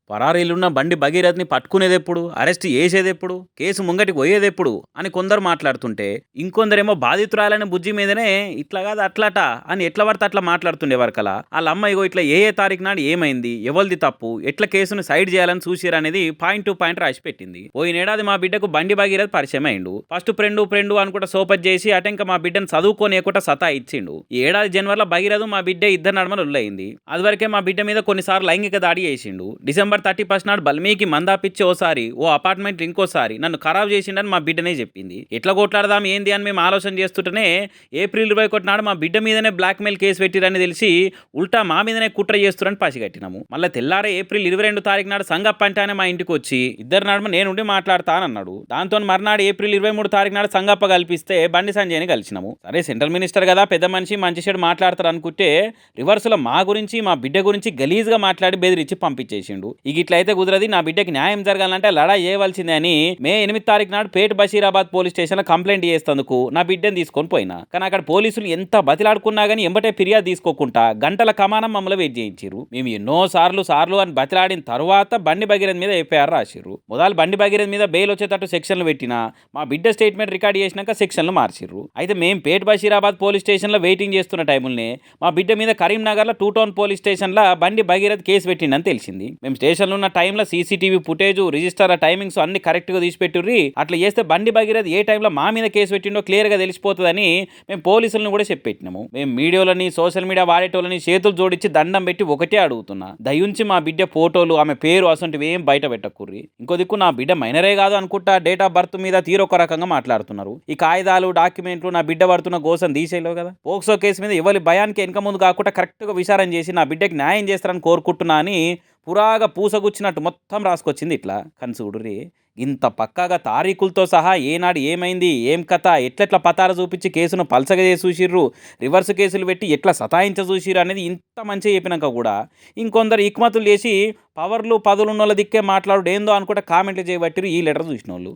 పరారీలున్న బండి భగీరథ్‌ని పట్టుకునేదెప్పుడు? Arrest చేసేదెప్పుడు? Case ముంగటికి పోయేదెప్పుడు? అని కొందరు మాట్లాడుతుంటే, ఇంకొందరేమో బాధితురాలైన బుజ్జి మీదనే ఇట్లా కాదు అట్లట అని ఎట్లా పడితే అట్లా మాట్లాడుతుండేవరకల. ఆళ్ళమ్మ ఇగో ఇట్లా ఏ ఏ తారీఖు నాడు ఏమైంది? ఎవలిది తప్పు? ఎట్లా కేసుని సైడ్ చేయాలని చూసిరనేది పాయింట్ టు పాయింట్ రాసిపెట్టింది. పోయినేడాది మా బిడ్డకు బండి భగీరథ్ పరిచయం అయిండు. ఫస్ట్ ఫ్రెండు అనుకుంటా సోపతి చేసి అటెంక మా బిడ్డను చదువుకోనియకుండా సతాయిచ్చిండు. ఈ ఏడాది జనవరిలో భగీరథ్ మా బిడ్డ ఇద్దరి నడుమ లొల్లయింది. అదివరకే మా బిడ్డ మీద కొన్నిసార్లు లైంగిక దాడి చేసిండు. డిసెంబర్ 31 నాడు బల్మీకి మందాపిచ్చి ఓసారి ఓ అపార్ట్మెంట్ ఇంకోసారి నన్ను ఖరాబ్ చేసిండని మా బిడ్డనే చెప్పింది. ఎట్లా కొట్లాడదాం ఏంది అని మేము ఆలోచన చేస్తుంటేనే ఏప్రిల్ 21 నాడు మా బిడ్డ మీదనే బ్లాక్మెయిల్ కేసు పెట్టిరని తెలిసి ఉల్టా మా మీదనే కుట్ర చేస్తురని పసిగట్టినాము. మళ్ళీ తెల్లారే ఏప్రిల్ 22 తారీఖు నాడు సంగప్ప అంటేనే మా ఇంటికి వచ్చి ఇద్దరు నడుమ నేనుండి మాట్లాడతానన్నాడు. దాంతో మర్నాడు ఏప్రిల్ 23 తారీఖు నాడు సంగప్ప కల్పిస్తే బండి సంజయ్ని కలిసినాము. సరే సెంట్రల్ మినిస్టర్ కదా పెద్ద మనిషి మంచి చెడు మాట్లాడతారు అనుకుంటే రివర్స్లో మా గురించి మా బిడ్డ గురించి గలీజ్గా మాట్లాడి బెదిరించి పంపించేసిండు. ఇక ఇట్లయితే కుదరది, నా బిడ్డకి న్యాయం జరగాలంటే లడాయి చేయవలసిందే అని మే 8 తారీఖు నాడు పేట్ బషీరాబాద్ పోలీస్ స్టేషన్లో కంప్లైంట్ చేసేందుకు నా బిడ్డను తీసుకొని పోయినా. కానీ అక్కడ పోలీసులు ఎంత బతిలాడుకున్నా కానీ ఎంబటే ఫిర్యాదు తీసుకోకుండా గంటల కమానం మమ్మల్ని వెయిట్ చేయించారు. మేము ఎన్నో సార్లు అని బతిలాడిన తర్వాత బండి భగీరథ్ మీద ఎఫ్ఐఆర్ రాసిర్రు. మొదలు బండి భగీరథ్ మీద బెయిల్ వచ్చేటట్టు సెక్షన్లు పెట్టినా మా బిడ్డ స్టేట్మెంట్ రికార్డ్ చేసినాక సెక్షన్లు మార్చిర్రు. అయితే మేము పేట్ బషీరాబాద్ పోలీస్ స్టేషన్లో వెయిటింగ్ చేస్తున్న టైములనే మా బిడ్డ మీద కరీంనగర్లో 2 టౌన్ పోలీస్ స్టేషన్లో బండి భగీరథ్ కేసు పెట్టిందని తెలిసింది. మేము స్టేషన్లో ఉన్న టైంలో సీసీటీవీ ఫుటేజ్ రిజిస్టర్ టైమింగ్స్ అన్ని కరెక్ట్గా తీసిపెట్టుర్రి. అట్లా చేస్తే బండి భగీరథ్ ఏ టైంలో మా మీద కేసు పెట్టిండో క్లియర్గా తెలిసిపోతుందని మేము పోలీసులను కూడా చెప్పెట్టినాము. మేము మీడియాలని సోషల్ మీడియా వాడేటోళ్ళని చేతులు జోడించి దండం పెట్టి ఒకటే అడుగుతున్నా, దయుంచి మా బిడ్డ ఫోటోలు ఆమె పేరు అసంటివి ఏం బయట పెట్టకుర్రి. ఇంకో దిక్కు నా బిడ్డ మైనరే కాదు అనుకుంటా డేట్ ఆఫ్ బర్త్ మీద తీరొక రకంగా మాట్లాడుతున్నారు. ఈ కాగితాలు డాక్యుమెంట్లు నా బిడ్డ పడుతున్న గోసం తీసేయలేవు కదా. పోక్సో కేసు మీద ఎవరి భయానికి వెనక ముందు కాకుండా కరెక్ట్గా విచారణ చేసి నా బిడ్డకి న్యాయం చేస్తారని కోరుకుంటున్నా అని పురాగా పూసగుచ్చినట్టు మొత్తం రాసుకొచ్చింది. ఇట్లా కన్సూడుర్రి ఇంత పక్కాగా తారీఖులతో సహా ఏనాడు ఏమైంది ఏం కథ ఎట్లెట్లా పతార చూపించి కేసును పల్సగా చేసి చూసిర్రు, రివర్స్ కేసులు పెట్టి ఎట్లా సతాయించ చూసిర్రు అనేది ఇంత మంచిగా చెప్పినాక కూడా ఇంకొందరు ఇక్మతులు చేసి పవర్లు పదులున్న వాళ్ళ దిక్కే మాట్లాడు ఏందో అనుకుంటే కామెంట్లు చేయబట్టిరు ఈ లెటర్ చూసిన వాళ్ళు.